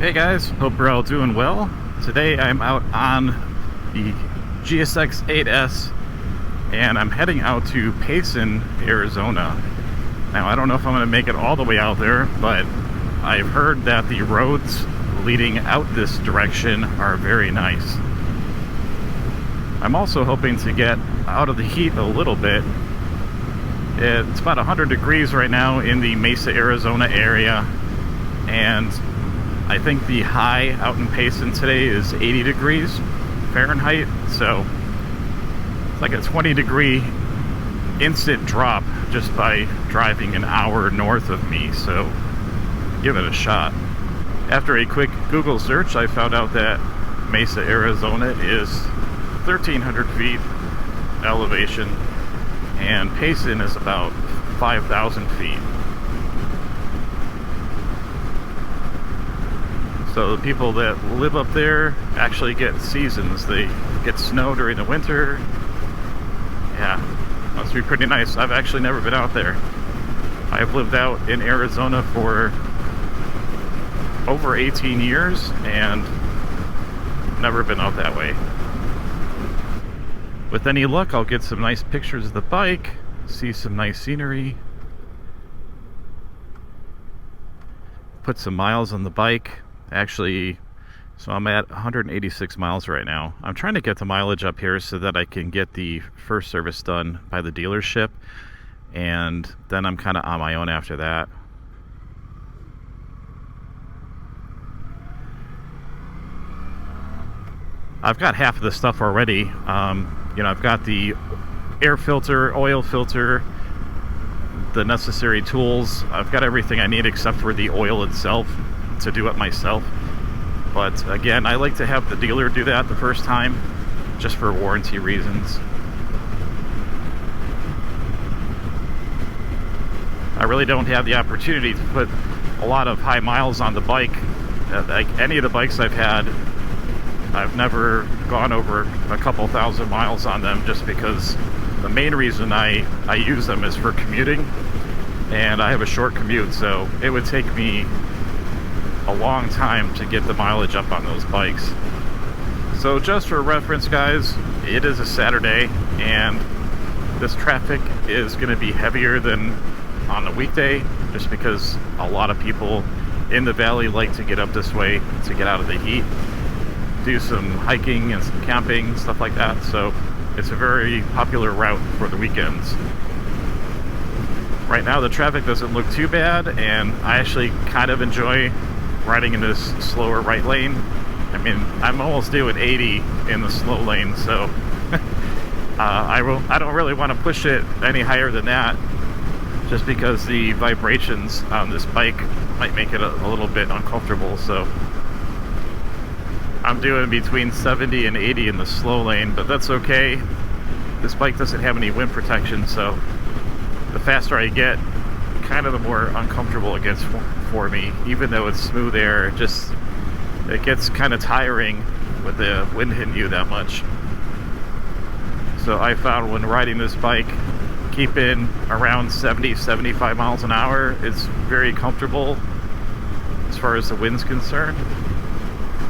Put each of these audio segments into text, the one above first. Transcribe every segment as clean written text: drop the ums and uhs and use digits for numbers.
Hey guys, hope you're all doing well. Today I'm out on the GSX-8S and I'm heading out to Payson, Arizona. Now I don't know if I'm going to make it all the way out there, but I've heard that the roads leading out this direction are very nice. I'm also hoping to get out of the heat a little bit. It's about 100 degrees right now in the Mesa, Arizona area, and I think the high out in Payson today is 80 degrees Fahrenheit, so it's like a 20-degree instant drop just by driving an hour north of me, so give it a shot. After a quick Google search, I found out that Mesa, Arizona is 1,300 feet elevation, and Payson is about 5,000 feet. So the people that live up there actually get seasons. They get snow during the winter. Yeah, must be pretty nice. I've actually never been out there. I've lived out in Arizona for over 18 years and never been out that way. With any luck, I'll get some nice pictures of the bike, see some nice scenery, put some miles on the bike. Actually, so I'm at 186 miles right now. I'm trying to get the mileage up here so that I can get the first service done by the dealership, and then I'm kind of on my own after that. I've got half of the stuff already. You know, I've got the air filter, oil filter, the necessary tools. I've got everything I need except for the oil itself to do it myself. But again, I like to have the dealer do that the first time, just for warranty reasons. I really don't have the opportunity to put a lot of high miles on the bike. Like any of the bikes I've had, I've never gone over a couple thousand miles on them, just because the main reason I use them is for commuting, and I have a short commute, so it would take me a long time to get the mileage up on those bikes. So just for reference, guys, it is a Saturday and this traffic is going to be heavier than on a weekday, just because a lot of people in the valley like to get up this way to get out of the heat, do some hiking and some camping, stuff like that. So it's a very popular route for the weekends. Right now the traffic doesn't look too bad, and I actually kind of enjoy riding in this slower right lane. I mean, I'm almost doing 80 in the slow lane, so I don't really want to push it any higher than that, just because the vibrations on this bike might make it a little bit uncomfortable. So I'm doing between 70 and 80 in the slow lane, but that's okay. This bike doesn't have any wind protection, so the faster I get, kind of the more uncomfortable it gets for me. Even though it's smooth air, it gets kind of tiring with the wind hitting you that much. So I found when riding this bike, keeping around 70-75 miles an hour is very comfortable as far as the wind's concerned.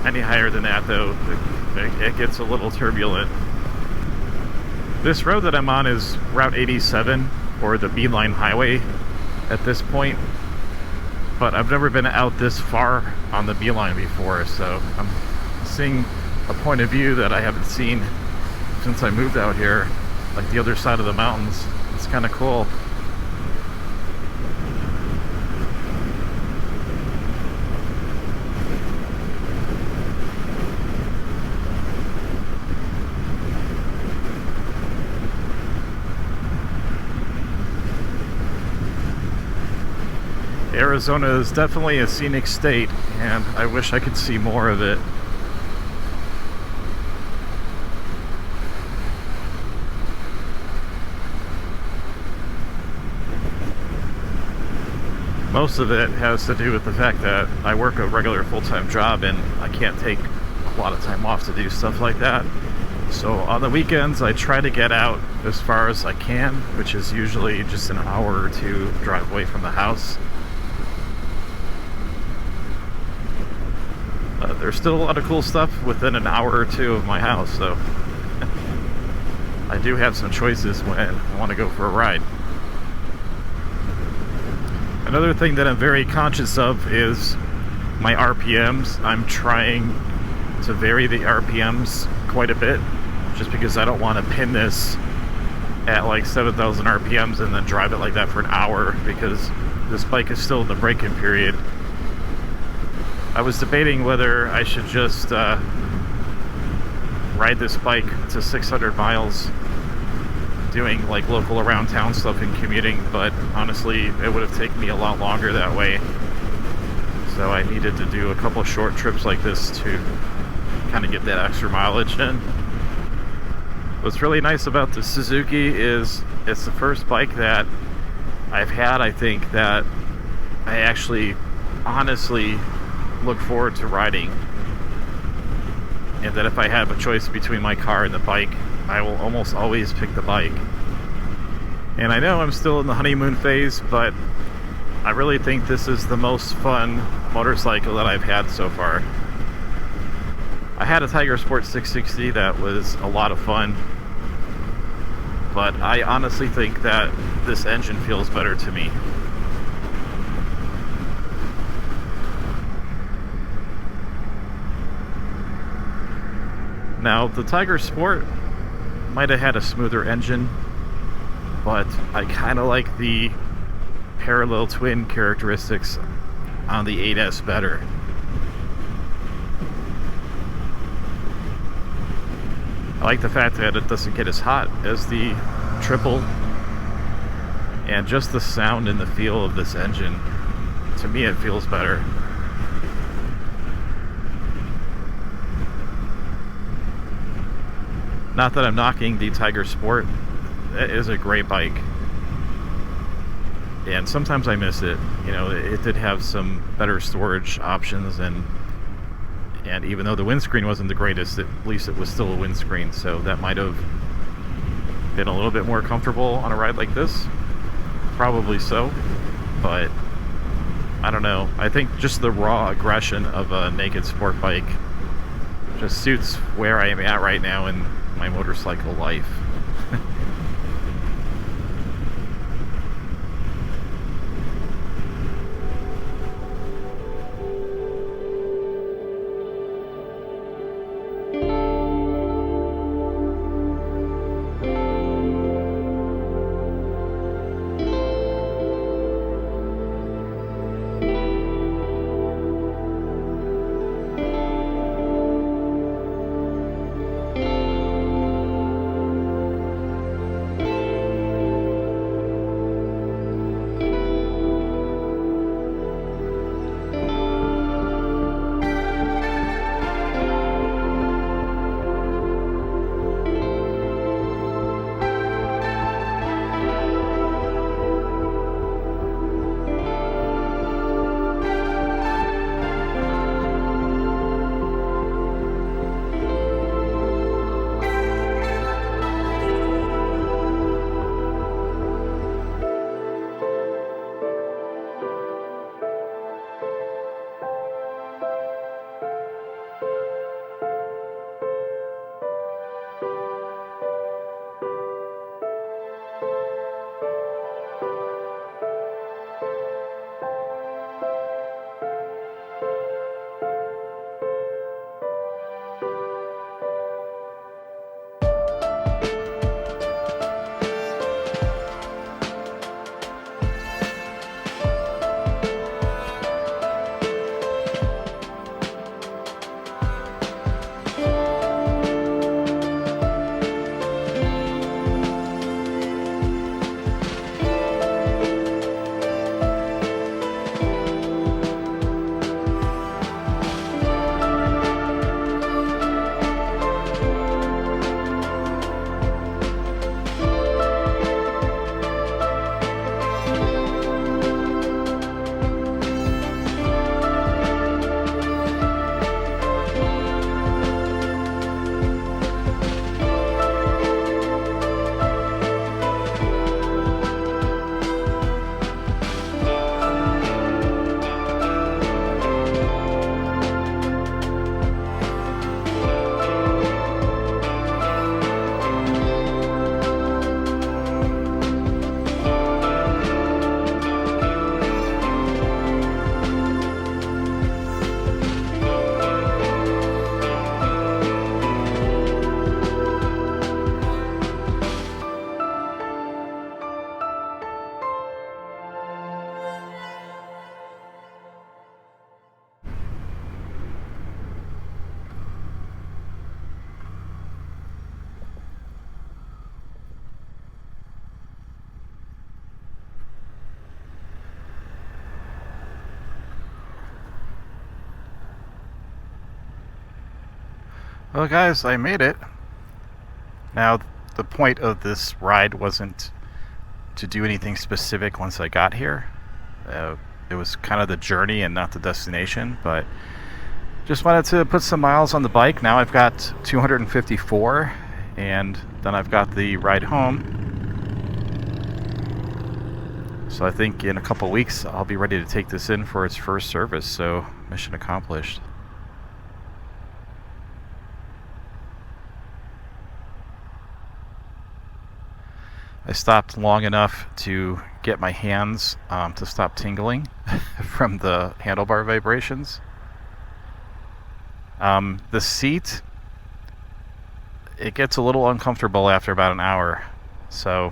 Any higher than that, though, it gets a little turbulent. This road that I'm on is Route 87, or the Beeline Highway at this point, but I've never been out this far on the Beeline before, so I'm seeing a point of view that I haven't seen since I moved out here, like the other side of the mountains. It's kind of cool. Arizona is definitely a scenic state, and I wish I could see more of it. Most of it has to do with the fact that I work a regular full-time job and I can't take a lot of time off to do stuff like that. So on the weekends, I try to get out as far as I can, which is usually just an hour or two drive away from the house. there's still a lot of cool stuff within an hour or two of my house, so I do have some choices when I want to go for a ride. Another thing that I'm very conscious of is my RPMs. I'm trying to vary the RPMs quite a bit, just because I don't want to pin this at like 7,000 RPMs and then drive it like that for an hour, because this bike is still in the break-in period. I was debating whether I should just ride this bike to 600 miles doing like local around town stuff and commuting, but honestly it would have taken me a lot longer that way, so I needed to do a couple short trips like this to kind of get that extra mileage in. What's really nice about the Suzuki is it's the first bike that I've had, I think, that I actually honestly look forward to riding, and that if I have a choice between my car and the bike, I will almost always pick the bike. And I know I'm still in the honeymoon phase, but I really think this is the most fun motorcycle that I've had so far. I had a Tiger Sport 660 that was a lot of fun, but I honestly think that this engine feels better to me. Now, the Tiger Sport might have had a smoother engine, but I kind of like the parallel twin characteristics on the 8S better. I like the fact that it doesn't get as hot as the triple, and just the sound and the feel of this engine, to me it feels better. Not that I'm knocking the Tiger Sport, it is a great bike, and sometimes I miss it. You know, it did have some better storage options, and even though the windscreen wasn't the greatest, at least it was still a windscreen, so that might have been a little bit more comfortable on a ride like this. Probably so, but I don't know. I think just the raw aggression of a naked sport bike just suits where I am at right now in my motorcycle life. Well, guys, I made it. Now, the point of this ride wasn't to do anything specific once I got here. It was kind of the journey and not the destination, but just wanted to put some miles on the bike. Now I've got 254, and then I've got the ride home. So I think in a couple weeks I'll be ready to take this in for its first service, so mission accomplished. I stopped long enough to get my hands to stop tingling from the handlebar vibrations. The seat, it gets a little uncomfortable after about an hour, so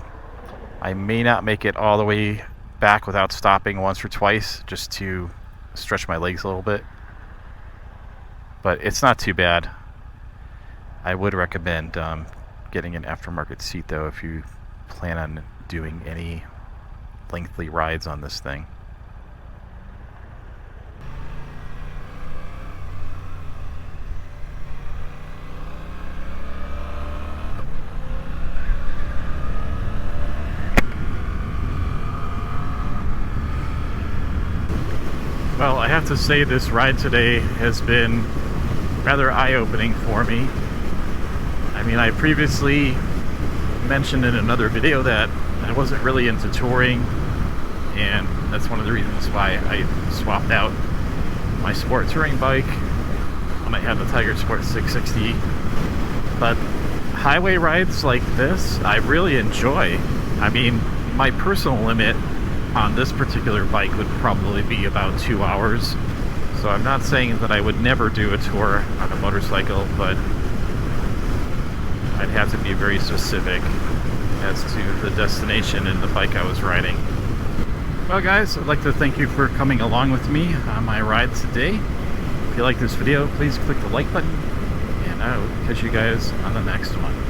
I may not make it all the way back without stopping once or twice just to stretch my legs a little bit. But it's not too bad. I would recommend getting an aftermarket seat though if you plan on doing any lengthy rides on this thing. Well, I have to say this ride today has been rather eye-opening for me. I mean, I previously mentioned in another video that I wasn't really into touring, and that's one of the reasons why I swapped out my sport touring bike when I had the Tiger Sport 660. But highway rides like this, I really enjoy. I mean, my personal limit on this particular bike would probably be about 2 hours. So I'm not saying that I would never do a tour on a motorcycle, but I'd have to be very specific as to the destination and the bike I was riding. Well guys, I'd like to thank you for coming along with me on my ride today. If you like this video, please click the like button, and I will catch you guys on the next one.